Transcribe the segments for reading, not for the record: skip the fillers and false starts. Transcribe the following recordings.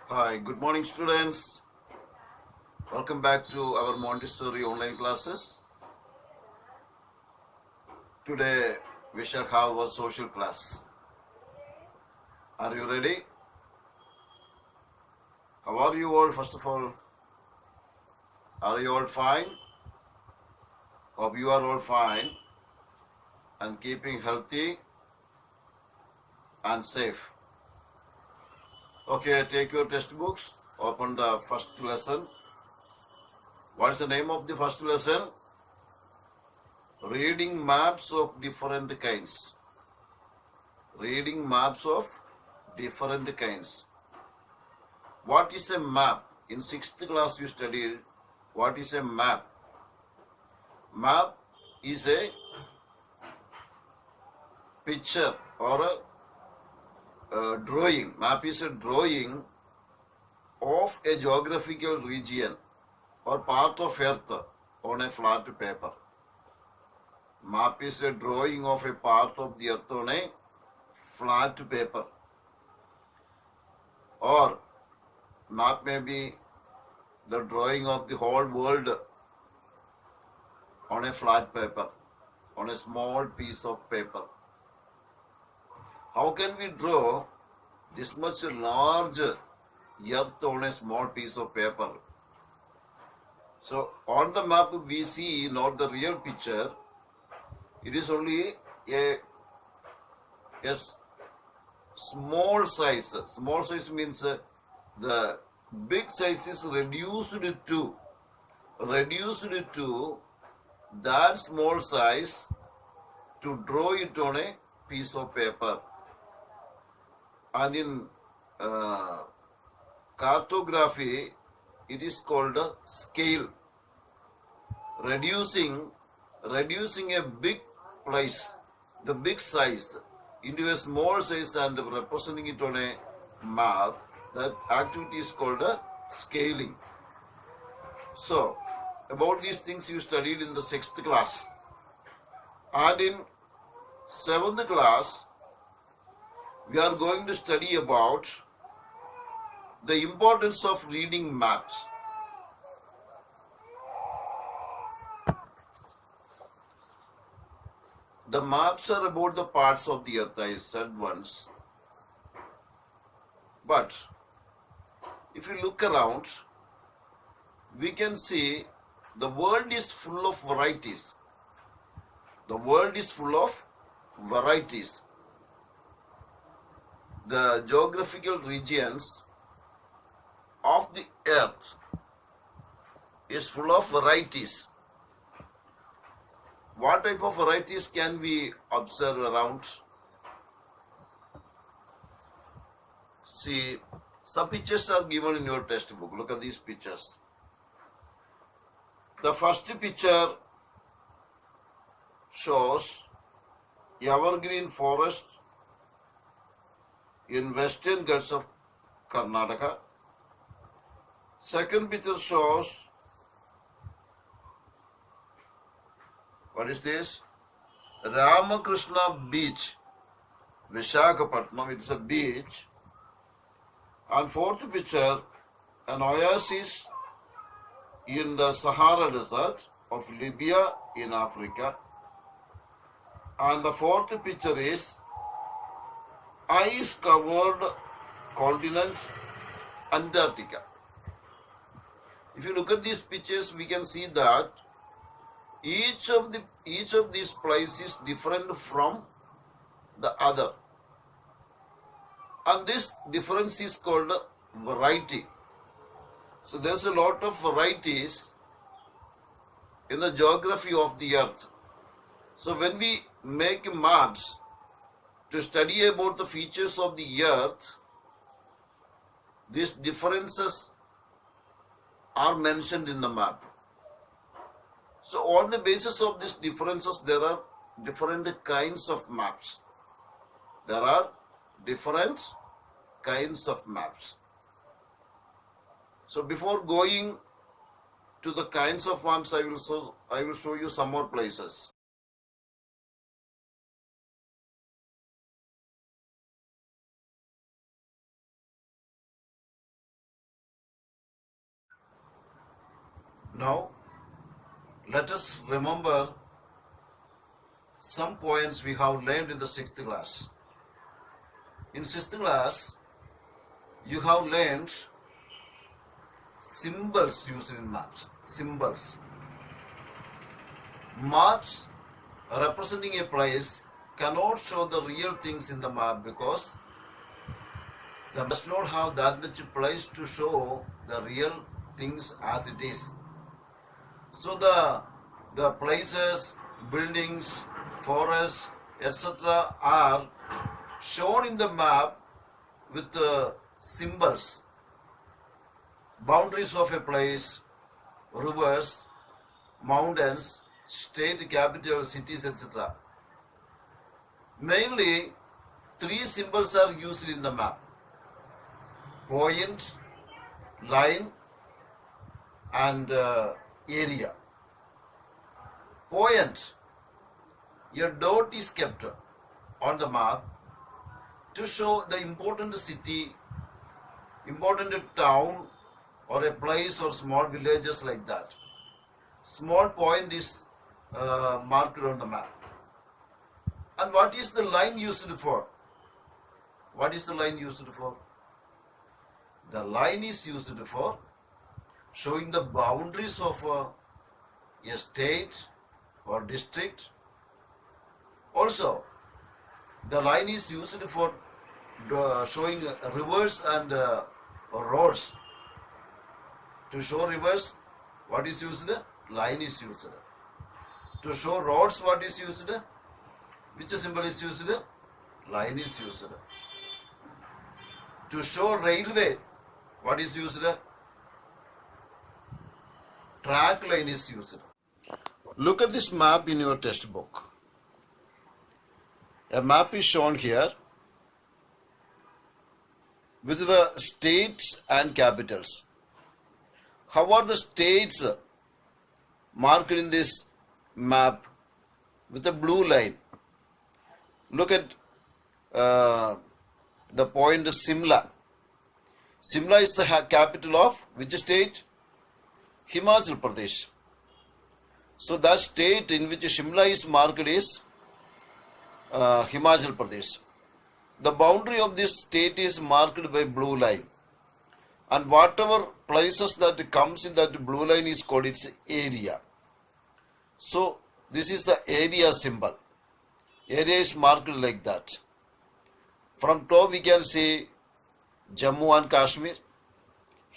Hi, good morning students. Welcome back to our Montessori online classes. Today we shall have a social class. Are you ready? How are you all first of all? Are you all fine? Hope you are all fine and keeping healthy and safe. Okay, take your textbooks, open the first lesson. What's the name of the first lesson? Reading maps of different kinds. Reading maps of different kinds. What is a map? In 6th class you studied what is a map. Map is a picture or a drawing. Map is a drawing of a geographical region or part of earth on a flat paper. Map is a drawing of a part of the earth on a flat paper. Or map may be the drawing of the whole world on a flat paper, on a small piece of paper. How can we draw this much large earth on a small piece of paper? So on the map we see not the real picture, it is only a small size. Small size means the big size is reduced to that small size to draw it on a piece of paper. And in cartography, it is called a scale. Reducing a big place, the big size, into a small size and representing it on a map, that activity is called a scaling. So, about these things you studied in the 6th class. And in 7th class, we are going to study about the importance of reading maps. The maps are about the parts of the earth, I said once. But if you look around, we can see the world is full of varieties. The world is full of varieties. The geographical regions of the earth is full of varieties. What type of varieties can we observe around? See, some pictures are given in your textbook. Look at these pictures. The first picture shows evergreen forest in western Ghats of Karnataka. Second picture shows, what is this? Ramakrishna Beach, Visakhapatnam. It's a beach. And fourth picture, an oasis in the Sahara Desert of Libya in Africa. And the fourth picture is ice-covered continent Antarctica. If you look at these pictures, we can see that each of these places is different from the other. And this difference is called variety. So there's a lot of varieties in the geography of the earth. So when we make maps to study about the features of the earth, these differences are mentioned in the map. So on the basis of these differences, there are different kinds of maps. There are different kinds of maps. So before going to the kinds of maps, I will show you some more places. Now, let us remember some points we have learned in the 6th class. In 6th class, you have learned symbols used in maps. Symbols. Maps representing a place cannot show the real things in the map because they does not have that much place to show the real things as it is. So the places, buildings, forests, etc. are shown in the map with symbols, boundaries of a place, rivers, mountains, state capitals, cities, etc. Mainly, 3 symbols are used in the map: point, line, and area. Point. A dot is kept on the map to show the important city, important town, or a place or small villages like that. Small point is marked on the map. And what is the line used for? What is the line used for? The line is used for showing the boundaries of a state or district. Also, the line is used for showing rivers and roads. To show rivers, what is used? Line is used. To show roads, what is used? Which symbol is used? Line is used. To show railway, what is used? Track line is used. Look at this map in your textbook. A map is shown here with the states and capitals. How are the states marked in this map? With a blue line. Look at the point Simla. Simla is the capital of which state? Himachal Pradesh. So that state in which Shimla is marked is Himachal Pradesh. The boundary of this state is marked by blue line. And whatever places that comes in that blue line is called its area. So this is the area symbol. Area is marked like that. From top we can see Jammu and Kashmir,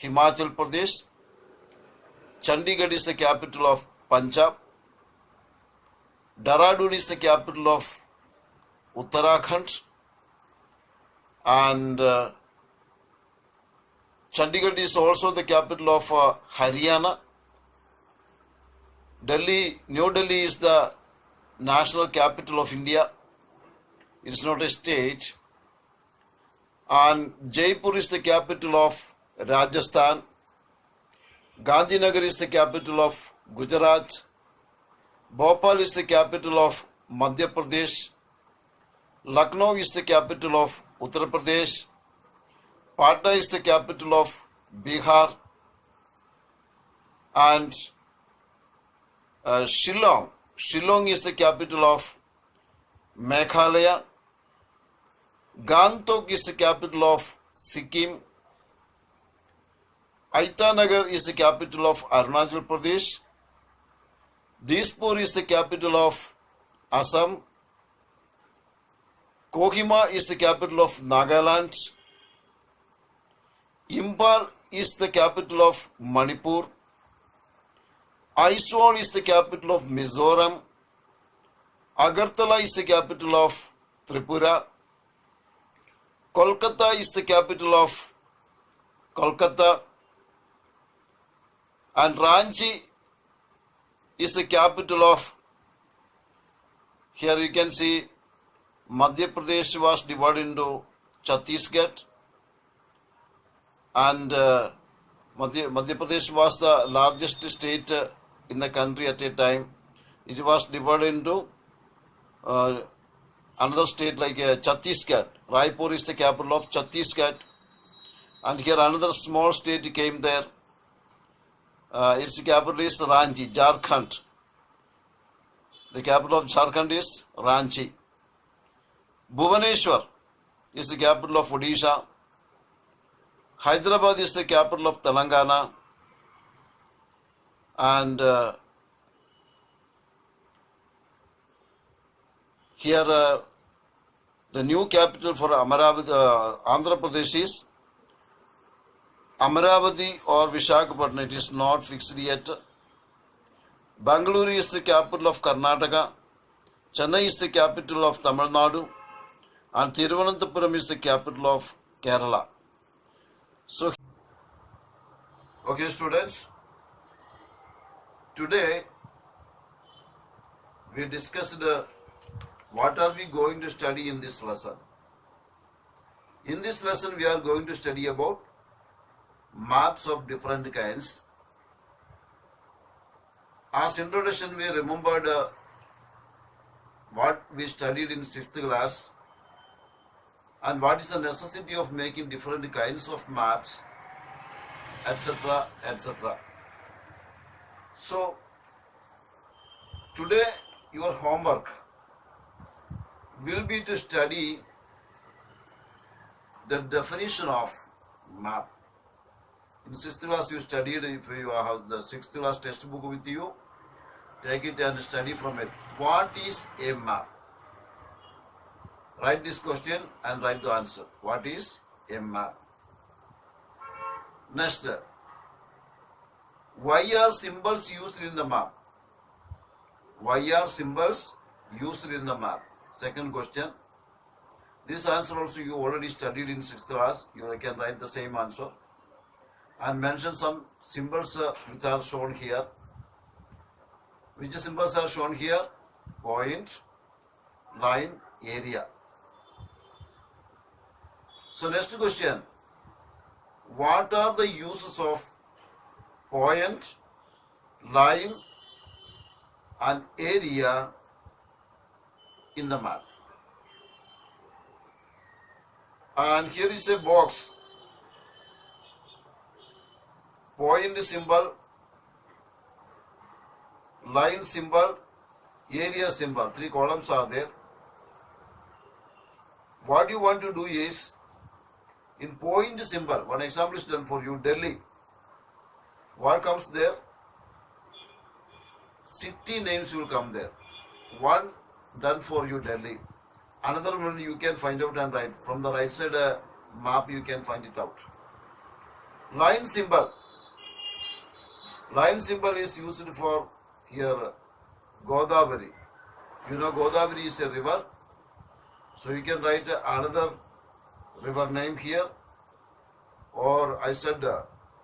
Himachal Pradesh. Chandigarh is the capital of Punjab. Dehradun is the capital of Uttarakhand. And Chandigarh is also the capital of Haryana. New Delhi is the national capital of India. It is not a state. And Jaipur is the capital of Rajasthan. Gandhinagar is the capital of Gujarat. Bhopal is the capital of Madhya Pradesh. Lucknow is the capital of Uttar Pradesh. Patna is the capital of Bihar. And Shillong is the capital of Meghalaya. Gangtok is the capital of Sikkim. Itanagar is the capital of Arunachal Pradesh. Dispur is the capital of Assam. Kohima is the capital of Nagaland. Imphal is the capital of Manipur. Aizawl is the capital of Mizoram. Agartala is the capital of Tripura. Kolkata is the capital of Kolkata. And Ranchi is the capital of, here you can see Madhya Pradesh was divided into Chhattisgarh, and Madhya Pradesh was the largest state in the country at a time. It was divided into another state like Chhattisgarh. Raipur is the capital of Chhattisgarh, and here another small state came there. Its capital is Ranchi, Jharkhand. The capital of Jharkhand is Ranchi. Bhubaneswar is the capital of Odisha. Hyderabad is the capital of Telangana. And here the new capital for Andhra Pradesh is Amaravati or Visakhapatnam. It is not fixed yet. Bangalore is the capital of Karnataka. Chennai is the capital of Tamil Nadu. And Thiruvananthapuram is the capital of Kerala. So, okay students, today we discussed what are we going to study in this lesson. In this lesson we are going to study about maps of different kinds. As introduction we remembered what we studied in 6th class and what is the necessity of making different kinds of maps, etc., etc. So, today your homework will be to study the definition of map. In 6th class you studied, if you have the 6th class textbook with you, take it and study from it. What is a map? Write this question and write the answer. What is a map? Next, why are symbols used in the map? Why are symbols used in the map? Second question. This answer also you already studied in 6th class. You can write the same answer. And mention some symbols which are shown here. Which symbols are shown here? Point, line, area. So next question. What are the uses of point, line and area in the map? And here is a box. Point symbol, line symbol, area symbol. 3 columns are there. What you want to do is, in point symbol, one example is done for you, Delhi. What comes there? City names will come there. One done for you, Delhi. Another one you can find out and write. From the right side map you can find it out. Line symbol. Line symbol is used for here Godavari. You know Godavari is a river. So you can write another river name here. Or I said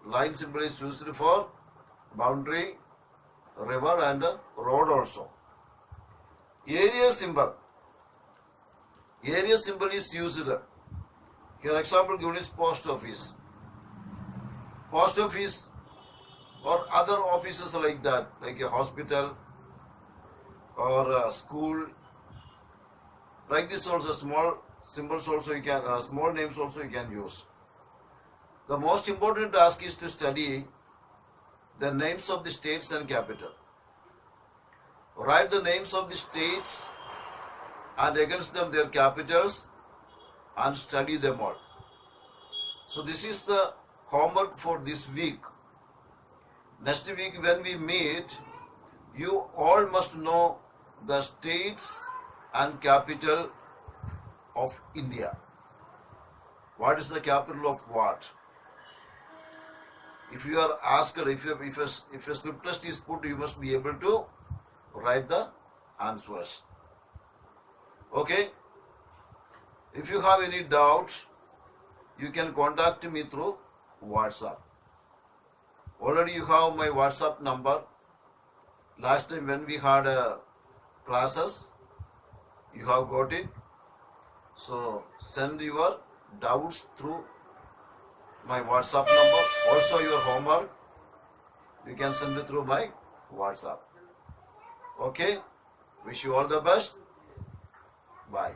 line symbol is used for boundary, river and road also. Area symbol. Area symbol is used. Here example given is post office. Post office or other offices like that, like a hospital or a school. Like this also, small symbols also you can, small names also you can use. The most important task is to study the names of the states and capital. Write the names of the states and against them their capitals and study them all. So this is the homework for this week. Next week when we meet, you all must know the states and capital of India. What is the capital of what? If you are asked, if a slip test is put, you must be able to write the answers. Okay? If you have any doubts, you can contact me through WhatsApp. Already you have my WhatsApp number. Last time when we had classes, you have got it. So send your doubts through my WhatsApp number. Also your homework, you can send it through my WhatsApp. Okay? Wish you all the best. Bye.